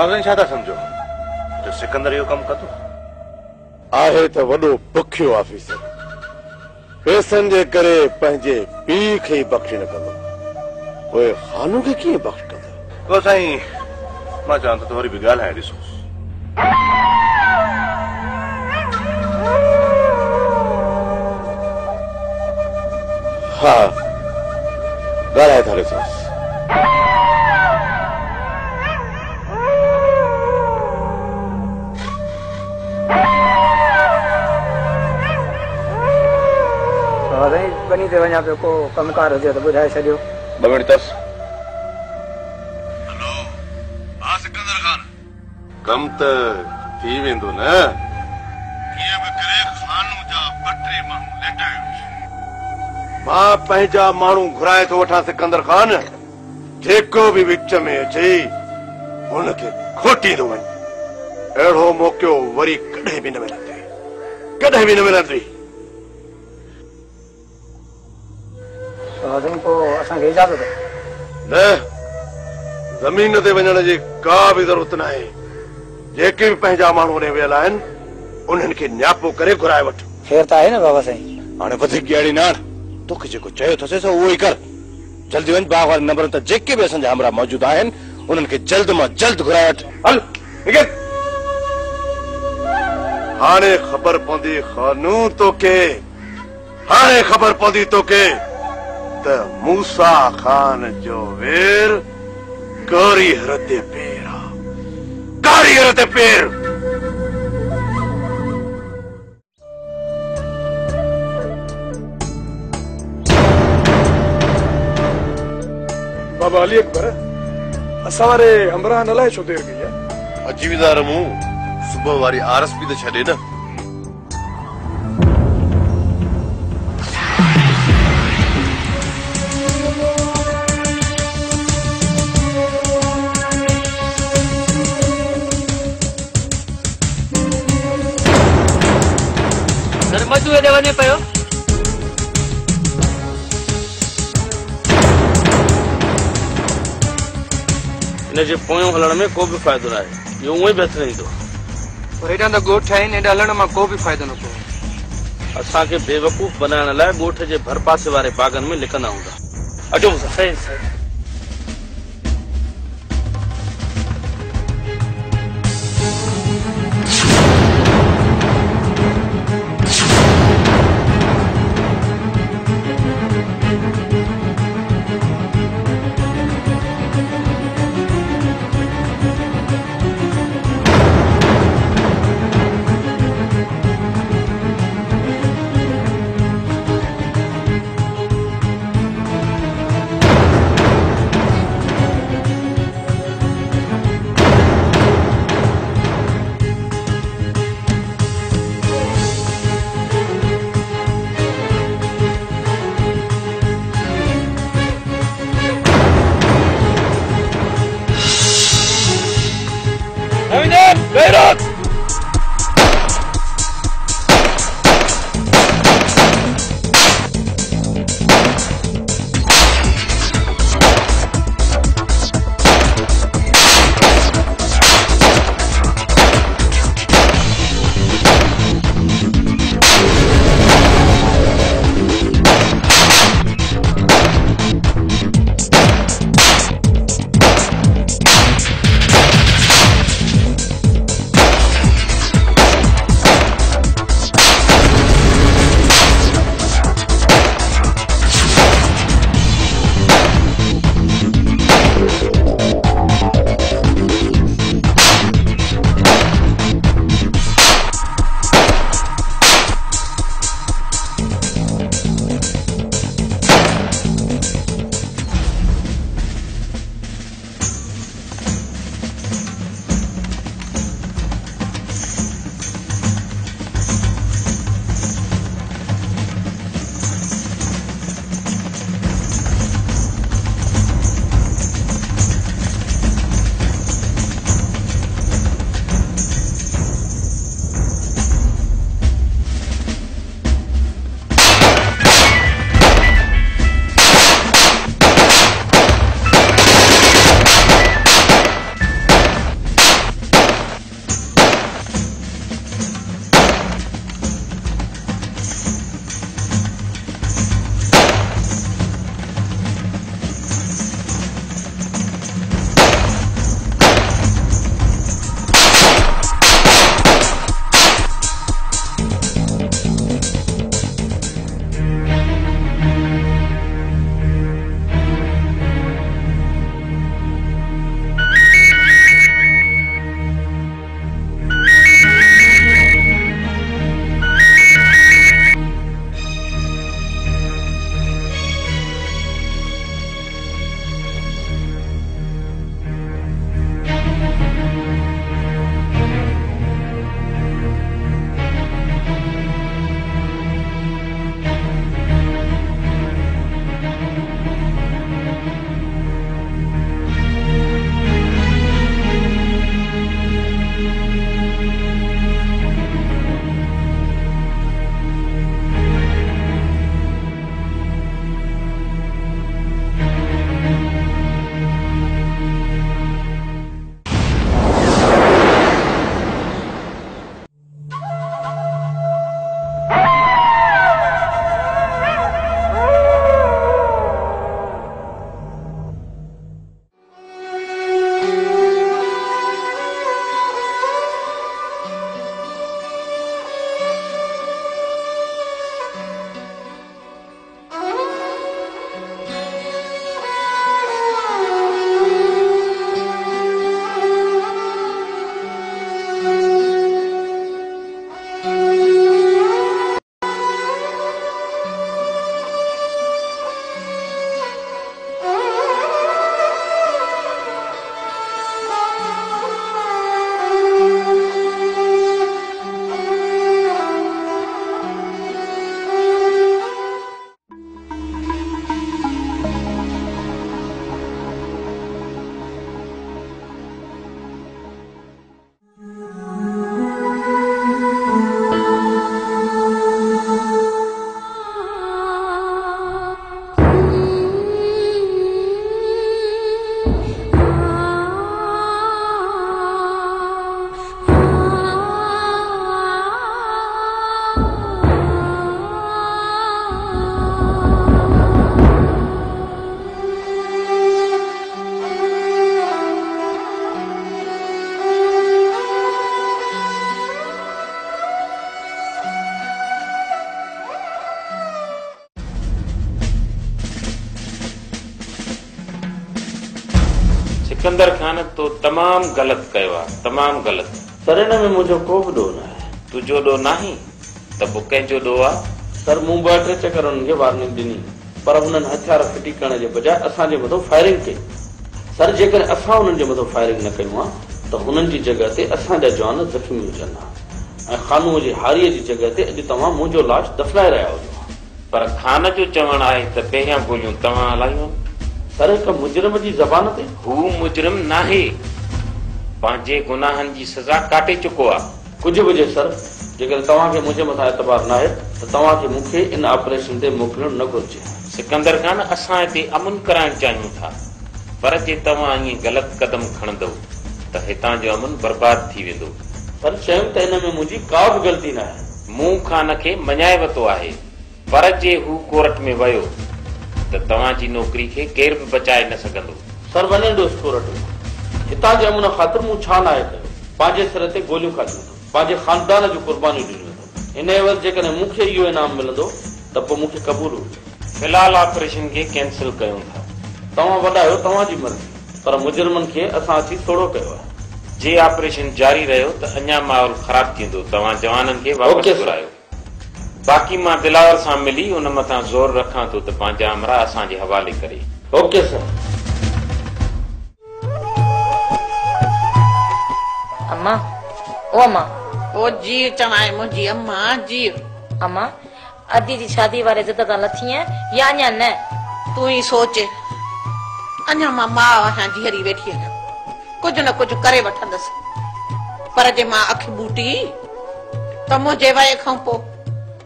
बाबा छा था समझो तो सिकंदर यो कम कतो आहे तो वडो बुखियो ऑफिसर पैसन जे करे पंहिंजे पीउ खे बख्श न कंदो ओए खानू के कीअं बख्श कंदो को साईं मां चाहत तो वरी भी ॻाल्हाए ॾिसोसि हाँ ॻाल्हाए था ॾिसोसि बनी ते वञा पियो को कमकार हुजे त ॿुधाए छॾियो 2 मिनट तस हेलो हा सिकंदर खान कम त थी वेंदो न कीअं बि करे खानू जा 2-3 माण्हू लेटायो मां पंहिंजा माण्हू घुराए थो वठां सिकंदर खान जेको बि विच में अचे हुनखे खोटींदो वञ अहिड़ो मौक़ो वरी कॾहिं बि न मिलंदई को असांखे इजाज़त न ज़मीन ते वञण जी का बि ज़रूरत न आहे जेके बि पंहिंजा माण्हू होॾे वियल आहिनि उन्हनि खे न्यापो करे घुराए वठ ख़ैर त आहे न बाबा साईं हाणे वधीक ॻाड़ी न आण तोखे जेको चयो अथसि उहो ई कर जल्दी वञ बाग वारे नंबर ते जेके बि असांजा हमरा मौजूद आहिनि उन्हनि खे जल्द मां जल्द घुराए वठ हल निकिर हाणे ख़बर पवंदी खानू तोखे हाणे ख़बर पवंदी तोखे त मूसा खान जो वेर कारी हरते पेर बाबा अली अकबर असां वारे हमरा न लाइ छो देर कई आहे अजीबदार मूं सुबह वारी आरएसपी तो छॾे न मजूअ ते वञे पियो इनजे पोयों हलण में को बि फ़ाइदो न आहे इहो उहो ई बहितर ईंदो हेॾा त ॻोठ आहिनि हेॾा हलण मां को बि फ़ाइदो न पवे असांखे बेवकूफ़ बनाइण लाइ ॻोठ जे भर पासे वारे बागनि में लिकंदा हूंदा अचो सही सिकंदर खान तो तमाम गलत कयो आहे, तमाम गलत। सर हिन में मुझो को भी ॾोह न आहे। तुझो ॾोह नाही त पोइ कंहिंजो ॾोह आहे? सर मूं 2-3 चकर उन्हनि खे वार्निंग ॾिनी, पर हुननि हथियार फिटी करण जे बजाय असांजे मथां फायरिंग कई। सर जेकर असां उन्हनि जे मथां फायरिंग न कयूं आहे त हुननि जी जॻह ते असांजा जवान ज़ख़्मी हुजनि हा, ऐं ख़ानूअ जी हारीअ जी जॻह ते अॼु तव्हां मुंहिंजो लाश दफ़नाए रहिया हुजो। पर खान जो चवणु आहे त पहिरियां गोलियूं तव्हां हलायूं। सर हिक मुजरिम जी ज़बान ते हू मुजरिम नाहे, पंहिंजे गुनाहनि जी सज़ा काटे चुको आहे। कुझु बि हुजे सर, जेकर तव्हांखे मुंहिंजे मथां एतबार न आहे त तव्हांखे मूंखे इन ऑपरेशन ते मोकिलणु न घुर्जे। सिकंदर खान असां हिते अमन कराइण चाहियूं था, पर जे तव्हां ईअं ग़लति क़दम खणंदव त हितां जो अमन बर्बाद थी वेंदो। सर चयूं त हिन में मुंहिंजी का बि ग़लती न आहे। मूं खान खे मञाए वरितो आहे, पर जे हू कोर्ट में वियो त तव्हांजी नौकरी खे केर बि बचाए न सघंदो। सर वञे ॾोस कोर्ट में, हितां जे अमन ख़ातिर मूं छा न आहे कयो। पंहिंजे सिर ते गोलियूं खाधियूं, पंहिंजे ख़ानदान जूं कुर्बानियूं ॾिनियूं। हिन एवज़ जेकॾहिं मूंखे इहो इनाम मिलंदो त पोइ मूंखे क़बूल हुजे। फ़िलहाल ऑपरेशन खे कैंसिल कयूं था। तव्हां वॾा आहियो, तव्हांजी मर्ज़ी, पर मुजरिमनि खे असां अची थोरो कयो आहे। जे ऑपरेशन जारी रहियो त अञा माहौल ख़राब थींदो। तव्हां जवाननि खे वापसि घुरायो। बाक़ी मां दिलावर सां मिली उन मथां ज़ोर रखां थो त पंहिंजा हमरा असांजे हवाले करे। Okay sir. अम्मा, ओ अम्मा, ओ जी चवाए मुंहिंजी अम्मा जी। अम्मा अदी जी शादी वारे जिद तां लथी है या अञा न? तूं ही सोच, अञा मां मां आहियां, जीअरी वेठी आहियां, कुझु न कुझु करे वठंदसि। पर जे मां अखि बूटी त मुंहिंजे वए खां पोइ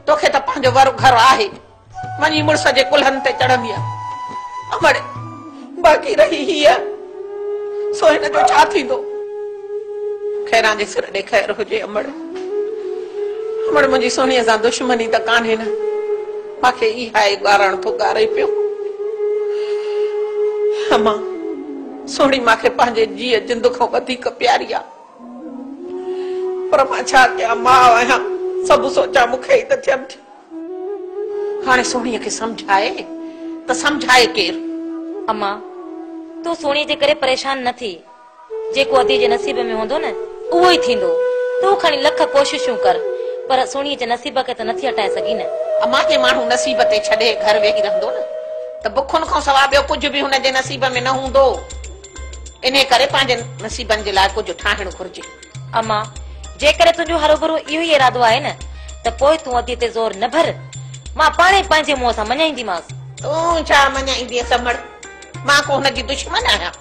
तोखे त पंहिंजो वरो घर आहे, वञी मुड़ुस जे कुल्हनि ते चढ़ंदी आहे। अमड़े बाक़ी रही हीअ, सो हिन जो छा थींदो? खैरां जे सिर ॾे ख़ैर हुजे। अमड़ मुंहिंजी सोनीअ सां दुश्मनी त कान्हे न, मूंखे इहा ॻारण थो ॻारे पियो। अम्मा सोणी मूंखे पंहिंजे जीअ जिंद खां वधीक प्यारी आहे, पर मां छा कयां? मां आहियां, सभु सोचा मूंखे ई त थियनि थी। हाणे सोणीअ खे सम्झाए त सम्झाए केरु? अम्मा तूं सोणी जे करे परेशान न थी, जेको अदी जे नसीब में हूंदो न उहो ई थींदो। तूं खणी लख कोशिशूं कर, पर सोणीअ जे नसीब खे त नथी हटाए सघी न। अम्मा जे माण्हू नसीब ते छॾे घर वेही रहंदो न त बुखुनि खां सवाइ ॿियो कुझु बि हुनजे नसीब में न हूंदो। इन करे पंहिंजे नसीबनि जे लाइ कुझु ठाहिणु घुर्जे। अम्मा जेकर तुंहिंजो हरूभरू इहो ई इरादो आहे न त पोइ तूं अदी ते ज़ोर न भर, मां पाणे पंहिंजे मुंहं सां मञाईंदीमांसि। तूं छा मञाईंदीअ समड़? मां को हुनजी दुश्मन आहियां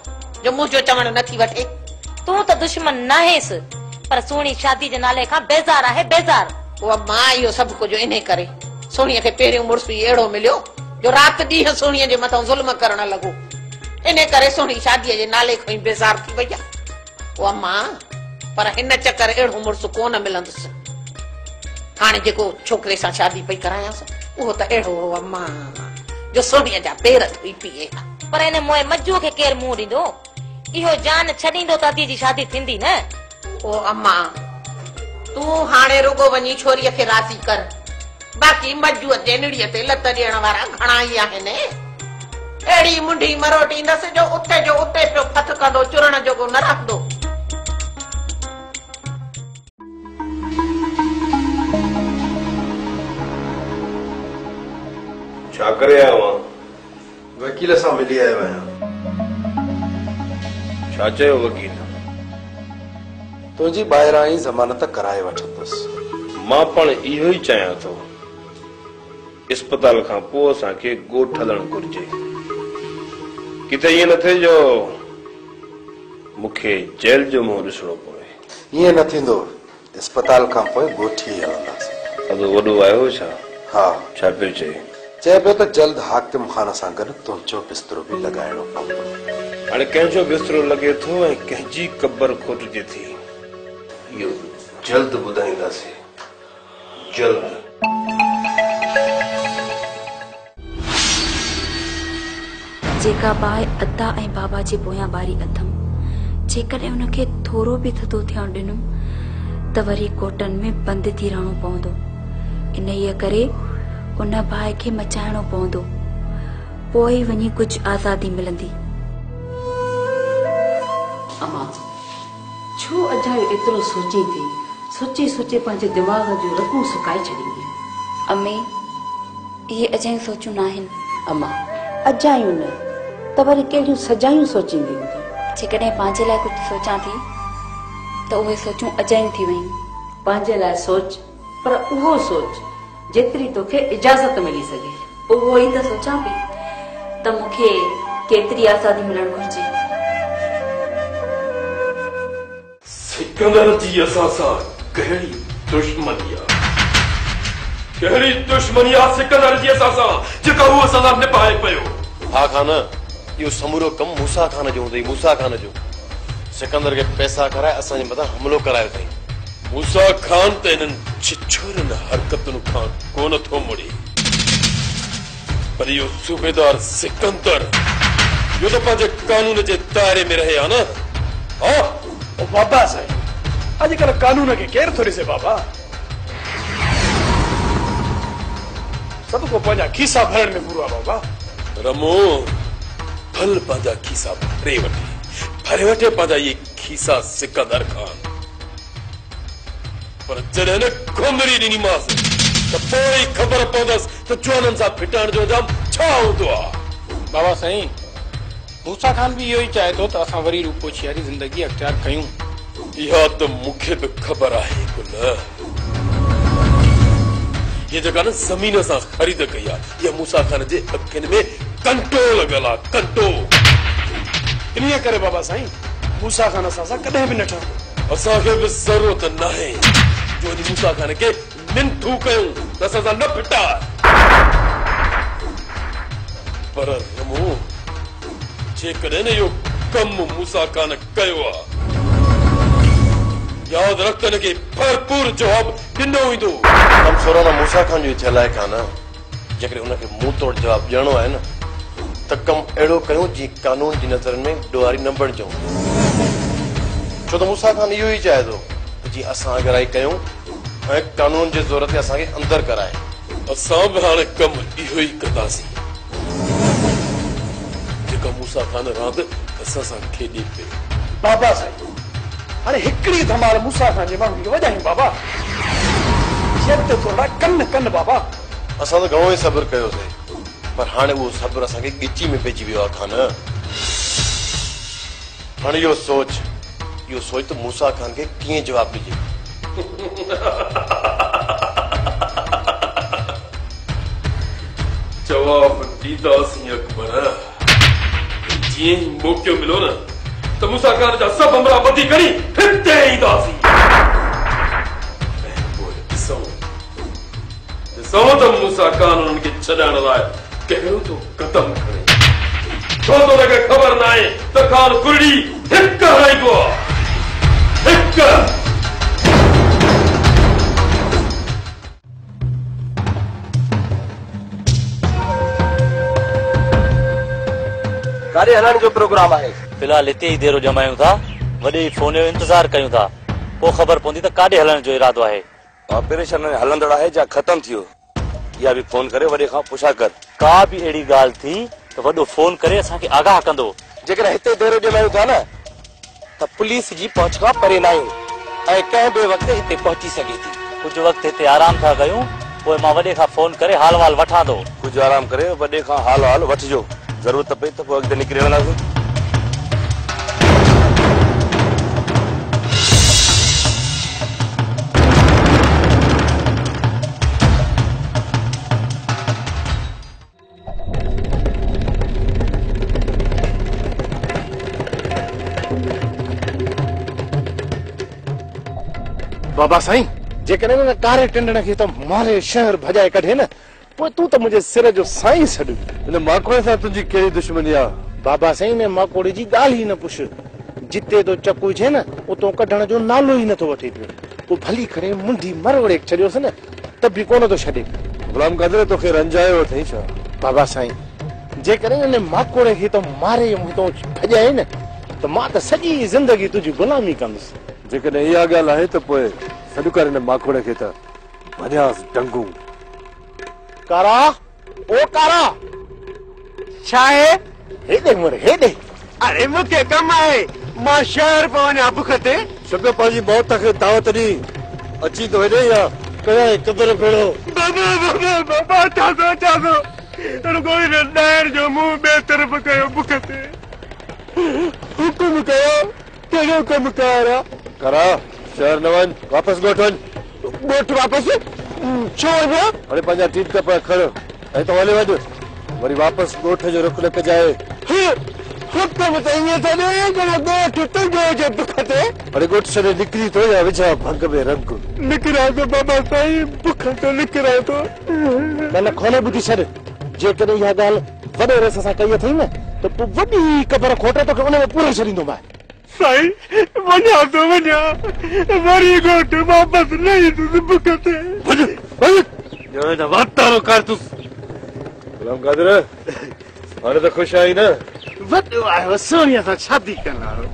जो मुंहिंजो चवणु नथी वठे? तूं त दुश्मन न आहेसि, पर सोणी शादी जे नाले खां बेज़ार आहे, बेज़ार। उहा मां इहो सभु कुझु इन करे सोणीअ खे पहिरियों मुड़ुस ई अहिड़ो मिलियो जो राति ॾींहं सोणीअ जे मथां ज़ुल्म करण लॻो। इन करे सोणी शादीअ जे नाले खां ई बेज़ार थी वई आहे। उहा मां, पर हिन चकर अहिड़ो मुड़ुस कोन मिलंदुसि। हाणे जेको छोकिरे सां शादी पई करायांसि उहो त अहिड़ो हो मां जो सोणीअ जा पेर धोई पीए। पर हिन मोए मज्जूअ खे केरु मुंहुं ॾींदो? इहो जान छॾींदो त अदी जी शादी थींदी न। ओ अम्मा तूं हाणे रुगो वञी छोरीअ खे राज़ी कर, बाक़ी मज्जूअ जे निड़ीअ ते लत ॾियण वारा घणा ई आहिनि। अहिड़ी मुंडी मरोटी ईंदसि जो उते पियो फथ कंदो, चुरण जोगो न रखंदो। छा करे आयो आहियां? वकील सां मिली आयो आहियां। छा चयो वकील? तुंहिंजी ॿाहिरां ई ज़मानत कराए वठंदुसि। मां पण इहो ई चाहियां थो। अस्पताल खां पोइ असांखे ॻोठ हलणु घुर्जे, किथे ईअं न थिए जो मूंखे जेल जो मुंहुं ॾिसणो पवे। ईअं न थींदो, अस्पताल खां पोइ ॻोठी ई हलंदासीं। अॻो वॾो आयो छा? हा। छा पियो चए? चए पियो त जल्द हाकिम खान सां गॾु तुंहिंजो बिस्तरो बि लॻाइणो पवंदो। हाणे कंहिंजो बिस्तरो लॻे थो ऐं कंहिंजी क़बर खोटिजे थी, इहो जल्द ॿुधाईंदासीं, जल्द। जेका बाहि अदा ऐं बाबा जे पोयां बारी अथमि, जेकॾहिं उनखे थोरो बि थधो थियणु ॾिनुमि त वरी कोटनि में बंदि थी रहणो पवंदो। इन ई करे उन बाहि खे मचाइणो पवंदो, पोइ वञी कुझु आज़ादी मिलंदी। छो अजायो एतिरो सोचे थी, सोचे सोचे पंहिंजे दिमाग़ जो रकू सुकाए छॾींदी। अम्मी ये अजायूं सोचूं न आहिनि। अम्मा अजायूं न त वरी कहिड़ियूं सजायूं सोचींदी हूंदी। जेकॾहिं पंहिंजे लाइ कुझु सोचां थी त उहे सोचूं अजायूं थी वयूं। पंहिंजे लाइ सोच, पर उहो सोच जेतिरी तोखे इजाज़त मिली सघे। उहो ई त सोचां पई त मूंखे केतिरी आज़ादी मिलणु घुरिजे। सिकंदर जी असां सां कहिड़ी दुश्मनी आहे, कहिड़ी दुश्मनी आहे सिकंदर जी असां सां जेका उहो असां सां निभाए पियो। हा खान, इहो समूरो कमु मूसा खान जो हूंदई, मूसा खान जो। सिकंदर खे पैसा कराए असांजे मथां हमलो करायो अथई। मूसा खान त इन्हनि छिछोरनि हरकतुनि खां कोन थो मुड़ी, पर इहो सूबेदार सिकंदर इहो त पंहिंजे कानून जे दायरे में रहे हा न। हा बाबा साईं, अॼुकल्ह कानून खे केरु थो ॾिसे बाबा। सभु को पंहिंजा खीसा भरण में पूरो आहे बाबा। रमो फल पंहिंजा खीसा भरे वठे पंहिंजा इहे खीसा सिकंदर खान। पर जॾहिं न घुमरी ॾिनीमांसि त पोइ ख़बर पवंदसि त जुआननि सां फिटण जो जाम छा हूंदो आहे। बाबा साईं, मूसा खान भी इहो ई चाहे थो त असां वरी रूपोशियारी ज़िंदगी अख़्तियार कयूं। इहा त मूंखे बि ख़बर आहे गुल। ये जगह न ज़मीन सां ख़रीद कई आहे। इहा मूसा खान जे अखियुनि में कंटो लॻल आहे, कंटो। इन्हीअ करे बाबा साईं मूसा खान असां सां कॾहिं बि न ठहंदो। असांखे बि ज़रूरत नाहे जो मूसा खान खे मिंथू कयूं त असां सां न फिटा। पर रमो जेकॾहिं न इहो कमु मूसा खान कयो आहे, यादि रख त हिनखे भरपूर जवाब ॾिनो वेंदो। कमु सोरो न मूसा खान जो थियल आहे कान। जेकॾहिं हुनखे मुंहुं तोड़ जवाब ॾियणो आहे न त कमु अहिड़ो कयूं जीअं कानून जी नज़रनि में ॾुआरी न बणिजूं। छो त मूसा खान इहो ई चाहे थो त जीअं असां अगराई कयूं ऐं कानून जे ज़ोर ते असांखे अंदर कराए। असां बि हाणे कमु इहो ई कंदासीं जेका मूसा खान रांदि असां सां खेॾे पियो। बाबा साईं, हाणे हिकिड़ी धमाल मूसा खान जे माण्हुनि खे वॼायूं बाबा। थोरा कन कन बाबा। असां त घणो ई सब्र कयोसीं, पर हाणे उहो सब्र असांखे ॻिची में पइजी वियो आहे खान। हाणे इहो सोच त मूसा खान खे कीअं जवाब ॾिजे। जवाब ॾींदासीं अकबर। जीअं ई मौक़ो मिलो न त मूसा खान जा सभु अमरा बदी करी हिते ईंदासीं। ॾिसूं त मूसा खान उन्हनि खे छॾाइण लाइ कहिड़ो थो क़दम खणे। छो त हुनखे ख़बर न आहे त खान कुरड़ी हिकु हलाईंदो आहे, हिकु। काॾे हलण जो प्रोग्राम आहे? फिलहाल हिते ई देरो जमायूं था, वॾे फोन जो इंतज़ार कयूं था, पोइ ख़बर पवंदी त काॾे हलण जो इरादो आहे। ऑपरेशन हलंदड़ आहे या ख़तम थियो, इहा बि फोन करे वॾे खां पुछा कर। का बि अहिड़ी ॻाल्हि थी त वॾो फोन करे असांखे आगाह कंदो। जेकर हिते देरो जमायूं था न त पुलिस जी पहुच खां परे न आहियूं ऐं कंहिं बि वक़्तु हिते पहुची सघे थी। कुझु वक़्तु हिते आराम था कयूं, पोइ मां वॾे खां फोन करे हाल वाल वठां थो। कुझु आराम करे वॾे खां हाल वठिजो, ज़रूरत पई त पोइ अॻिते निकिरी वेंदासीं। बाबा साईं, जेकॾहिं न कारे टिंडण खे त मारे शहर भॼाए कढे न, पोइ तूं त मुंहिंजे सिर जो साईं छॾ। हिन माकोड़े सां तुंहिंजी कहिड़ी दुश्मनी आहे? बाबा साईं, हिन माकोड़े जी ॻाल्हि ई न पुछ। जिते तो चकू हुजे न उतो कढण जो नालो ई नथो वठे पियो। पोइ भली करे मुंडी मरवड़े छॾियोसि न त बि कोन थो छॾे। गुलाम क़दर तोखे रंजायो अथई छा? बाबा साईं, जेकॾहिं हिन माकोड़े खे त मारे मूंखां भॼाए न त मां त सॼी ज़िंदगी तुंहिंजी गुलामी कंदुसि। जेकॾहिं इहा ॻाल्हि आहे त पोइ सॾु कर हिन माखोड़े खे त भॼांसि डंगू। कारा, ओ कारा, छा आहे? हेॾे मुड़े हेॾे। अरे मूंखे कमु आहे, मां शहर पवञा बुख ते। शब पंहिंजी मौत खे दावत ॾी अची थो हेॾे या कया कदर भेड़ो बाबा चादो रुगोई ने नैर जो मुंह बेतरफ कयो बुख ते हुकुम कयो कहिड़ो कमु करा करा शहर न वञ वापसि ॻोठ वञ ॻोठ वापसि छो वञा हाणे पंहिंजा टीट कपिड़ा खण ऐं तो हले वञ वरी वापसि ॻोठ जो रुख न कजाए हुकुम त ईअं त ॾे ॻोठ तुंहिंजो जे बुख ते हाणे ॻोठ छॾे निकिरी थो या विझा भंग में रंग निकिरा थो बाबा साईं बुख तो निकिरा थो न खोले ॿुधी छॾ जेकॾहिं इहा ॻाल्हि वॾे रस सां कई अथई न त पोइ वॾी कबर खोटे तोखे उन में पूरे छॾींदोमांइ साईं वञा तो वञा वरी ॻोठ वापसि न ईंदुसि बुख ते वातारो कर तूं गुलाम कादिर हाणे त ख़ुशि आई न वॾो आयो सोणीअ सां शादी करण वारो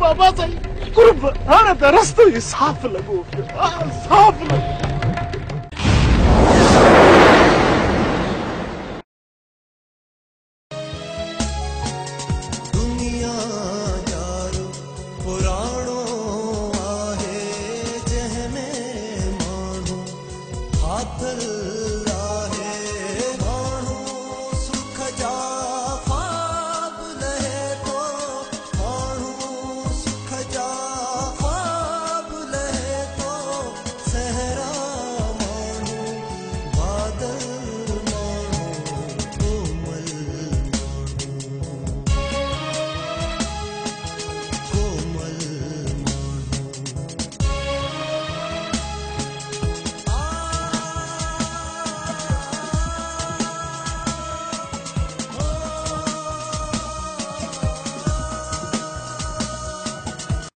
बाबा साईं कुर्ब हाणे त रस्तो ई साफ़ लॻो पियो साफ़ लॻो